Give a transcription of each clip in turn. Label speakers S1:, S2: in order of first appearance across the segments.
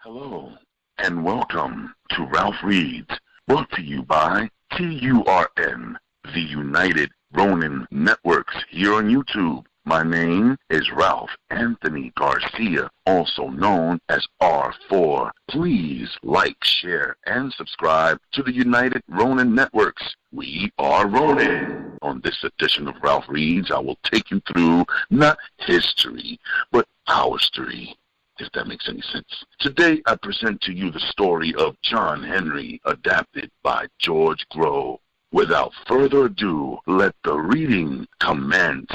S1: Hello, and welcome to Ralph Reads, brought to you by TURN, the United Ronin Networks, here on YouTube. My name is Ralph Anthony Garcia, also known as R4. Please like, share, and subscribe to the United Ronin Networks. We are Ronin. On this edition of Ralph Reads, I will take you through not history, but our story, if that makes any sense. Today, I present to you the story of John Henry, adapted by George Grow. Without further ado, let the reading commence.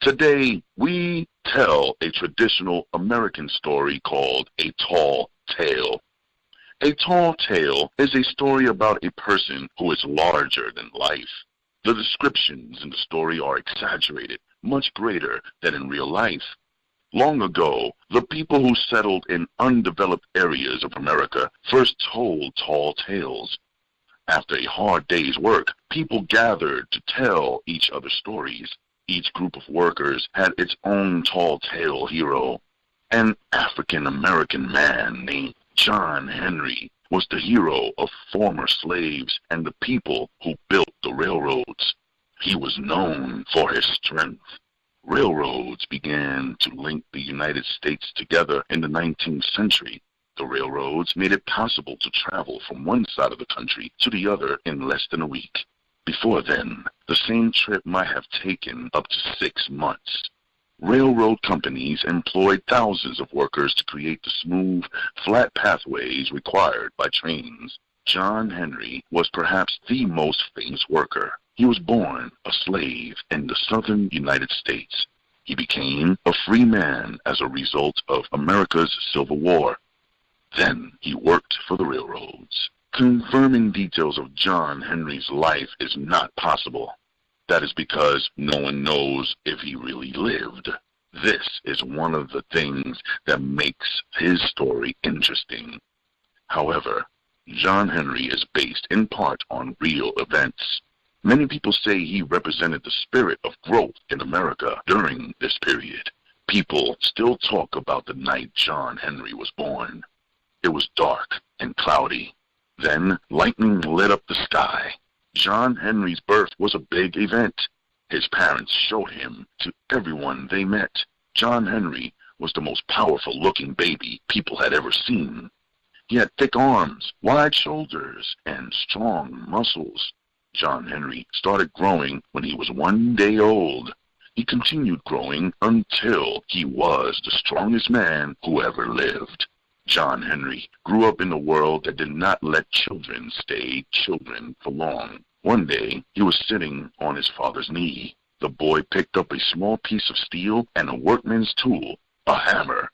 S1: Today, we tell a traditional American story called A Tall Tale. A tall tale is a story about a person who is larger than life. The descriptions in the story are exaggerated, much greater than in real life. Long ago, the people who settled in undeveloped areas of America first told tall tales. After a hard day's work, people gathered to tell each other stories. Each group of workers had its own tall tale hero. An African-American man named John Henry was the hero of former slaves and the people who built the railroads. He was known for his strength. Railroads began to link the United States together in the 19th century. The railroads made it possible to travel from one side of the country to the other in less than a week. Before then, the same trip might have taken up to 6 months. Railroad companies employed thousands of workers to create the smooth, flat pathways required by trains. John Henry was perhaps the most famous worker. He was born a slave in the southern United States. He became a free man as a result of America's Civil War. Then he worked for the railroads. Confirming details of John Henry's life is not possible. That is because no one knows if he really lived. This is one of the things that makes his story interesting. However, John Henry is based in part on real events. Many people say he represented the spirit of growth in America during this period. People still talk about the night John Henry was born. It was dark and cloudy. Then lightning lit up the sky. John Henry's birth was a big event. His parents showed him to everyone they met. John Henry was the most powerful-looking baby people had ever seen. He had thick arms, wide shoulders, and strong muscles. John Henry started growing when he was 1 day old. He continued growing until he was the strongest man who ever lived. John Henry grew up in a world that did not let children stay children for long. One day, he was sitting on his father's knee. The boy picked up a small piece of steel and a workman's tool, a hammer.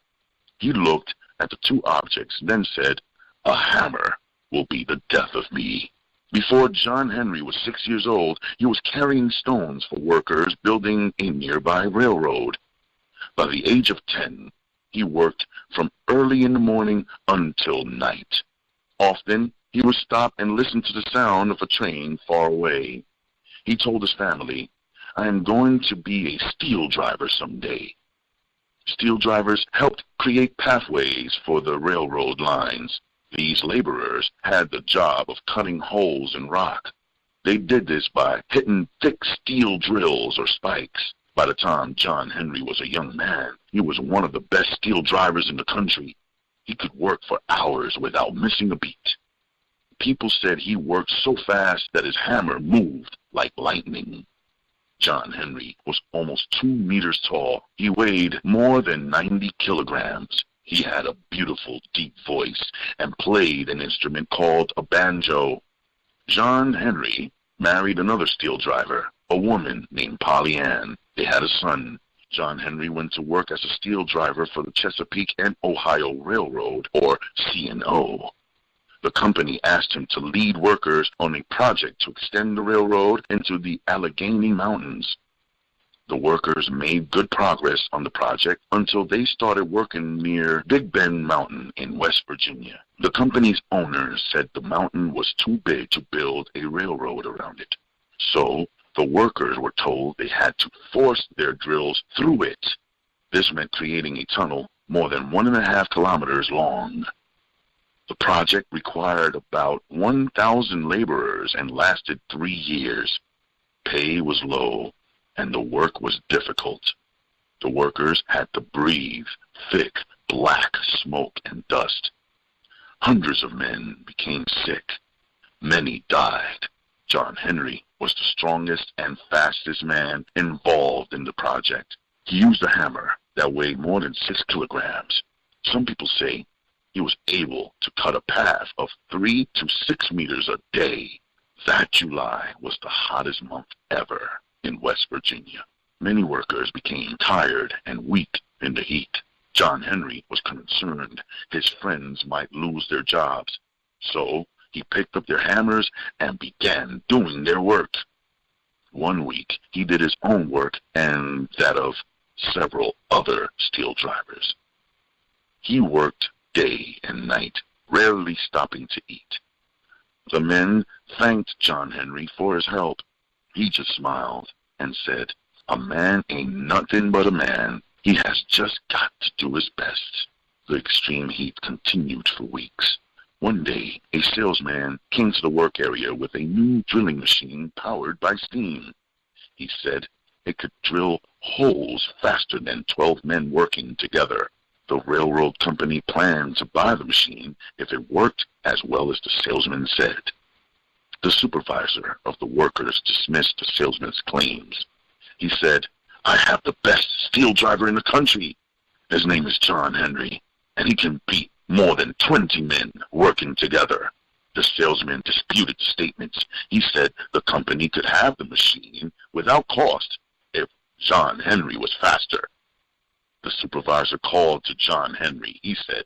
S1: He looked at the two objects, then said, "A hammer will be the death of me." Before John Henry was 6 years old, he was carrying stones for workers building a nearby railroad. By the age of 10, he worked from early in the morning until night. Often, he would stop and listen to the sound of a train far away. He told his family, "I am going to be a steel driver someday." Steel drivers helped create pathways for the railroad lines. These laborers had the job of cutting holes in rock. They did this by hitting thick steel drills or spikes. By the time John Henry was a young man, he was one of the best steel drivers in the country. He could work for hours without missing a beat. People said he worked so fast that his hammer moved like lightning. John Henry was almost 2 meters tall. He weighed more than 90 kilograms. He had a beautiful, deep voice and played an instrument called a banjo. John Henry married another steel driver, a woman named Polly Ann. They had a son. John Henry went to work as a steel driver for the Chesapeake and Ohio Railroad, or C&O. The company asked him to lead workers on a project to extend the railroad into the Allegheny Mountains. The workers made good progress on the project until they started working near Big Bend Mountain in West Virginia. The company's owners said the mountain was too big to build a railroad around it. So the workers were told they had to force their drills through it. This meant creating a tunnel more than 1.5 kilometers long. The project required about 1,000 laborers and lasted 3 years. Pay was low, and the work was difficult. The workers had to breathe thick, black smoke and dust. Hundreds of men became sick. Many died. John Henry was the strongest and fastest man involved in the project. He used a hammer that weighed more than 6 kilograms. Some people say he was able to cut a path of 3 to 6 meters a day. That July was the hottest month ever in West Virginia. Many workers became tired and weak in the heat. John Henry was concerned his friends might lose their jobs, so he picked up their hammers and began doing their work. One week, he did his own work and that of several other steel drivers. He worked day and night, rarely stopping to eat. The men thanked John Henry for his help. He just smiled and said, "A man ain't nothing but a man. He has just got to do his best." The extreme heat continued for weeks. One day, a salesman came to the work area with a new drilling machine powered by steam. He said it could drill holes faster than 12 men working together. The railroad company planned to buy the machine if it worked as well as the salesman said. The supervisor of the workers dismissed the salesman's claims. He said, "I have the best steel driver in the country. His name is John Henry, and he can beat more than 20 men working together." The salesman disputed the statements. He said the company could have the machine without cost if John Henry was faster. The supervisor called to John Henry. He said,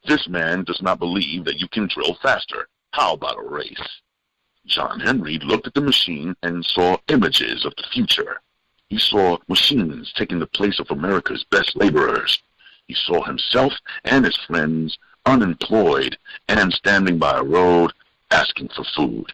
S1: "This man does not believe that you can drill faster. How about a race?" John Henry looked at the machine and saw images of the future. He saw machines taking the place of America's best laborers. He saw himself and his friends unemployed and standing by a road asking for food.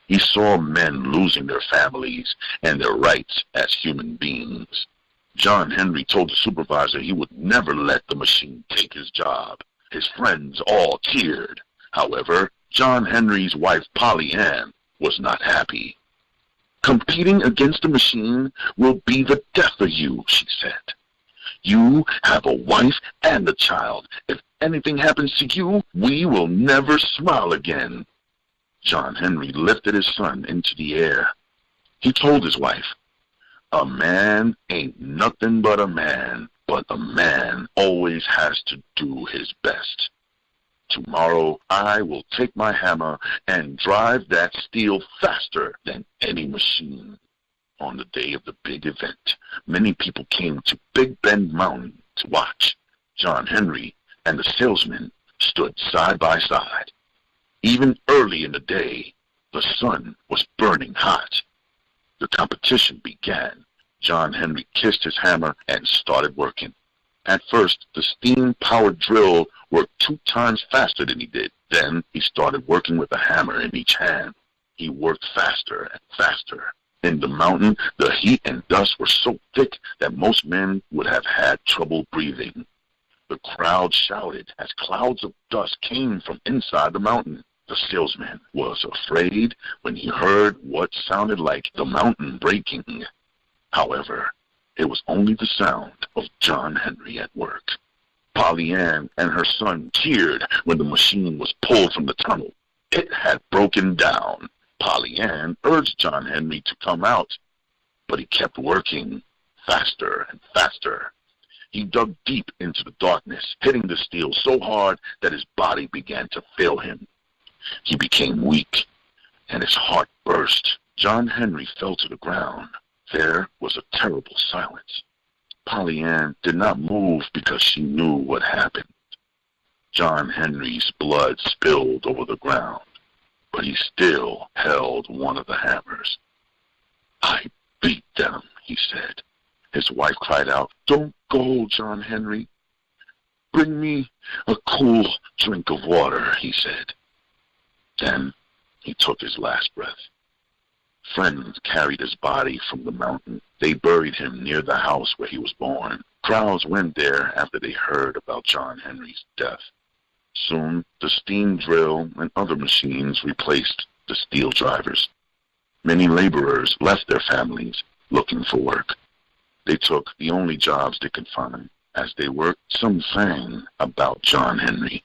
S1: He saw men losing their families and their rights as human beings. John Henry told the supervisor he would never let the machine take his job. His friends all cheered. However, John Henry's wife, Polly Ann, was not happy. "Competing against the machine will be the death of you," she said. "You have a wife and a child. If anything happens to you, we will never smile again." John Henry lifted his son into the air. He told his wife, "A man ain't nothing but a man, but a man always has to do his best. Tomorrow I will take my hammer and drive that steel faster than any machine." On the day of the big event, many people came to Big Bend Mountain to watch. John Henry and the salesman stood side by side. Even early in the day, the sun was burning hot. The competition began. John Henry kissed his hammer and started working. At first, the steam-powered drill worked 2 times faster than he did. Then he started working with a hammer in each hand. He worked faster and faster. In the mountain, the heat and dust were so thick that most men would have had trouble breathing. The crowd shouted as clouds of dust came from inside the mountain. The salesman was afraid when he heard what sounded like the mountain breaking. However, it was only the sound of John Henry at work. Polly Ann and her son cheered when the machine was pulled from the tunnel. It had broken down. Polly Ann urged John Henry to come out, but he kept working faster and faster. He dug deep into the darkness, hitting the steel so hard that his body began to fail him. He became weak, and his heart burst. John Henry fell to the ground. There was a terrible silence. Polly Ann did not move because she knew what happened. John Henry's blood spilled over the ground, but he still held one of the hammers. "I beat them," he said. His wife cried out, "Don't go, John Henry. Bring me a cool drink of water," he said. Then he took his last breath. Friends carried his body from the mountain. They buried him near the house where he was born. Crowds went there after they heard about John Henry's death. Soon, the steam drill and other machines replaced the steel drivers. Many laborers left their families looking for work. They took the only jobs they could find. As they worked, some sang about John Henry.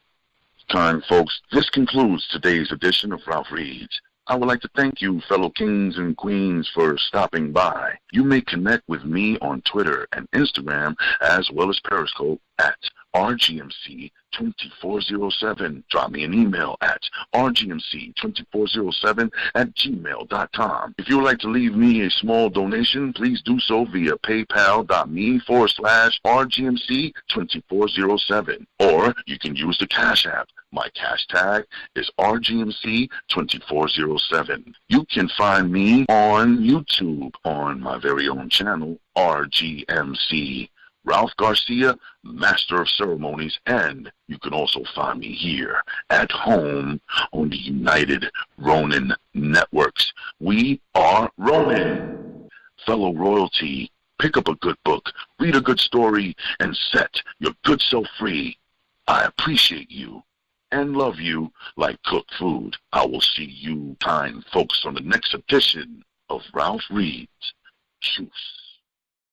S1: Kind folks, this concludes today's edition of Ralph Reads. I would like to thank you, fellow kings and queens, for stopping by. You may connect with me on Twitter and Instagram, as well as Periscope, at RGMC2407. Drop me an email at rgmc2407@gmail.com. If you would like to leave me a small donation, please do so via paypal.me/RGMC2407. Or you can use the Cash App. My cash tag is RGMC2407. You can find me on YouTube on my very own channel, RGMC. Ralph Garcia, Master of Ceremonies, and you can also find me here at home on the United Ronin Networks. We are Ronin. Fellow royalty, pick up a good book, read a good story, and set your good self free. I appreciate you and love you like cooked food. I will see you kind folks on the next edition of Ralph Reads. Choose.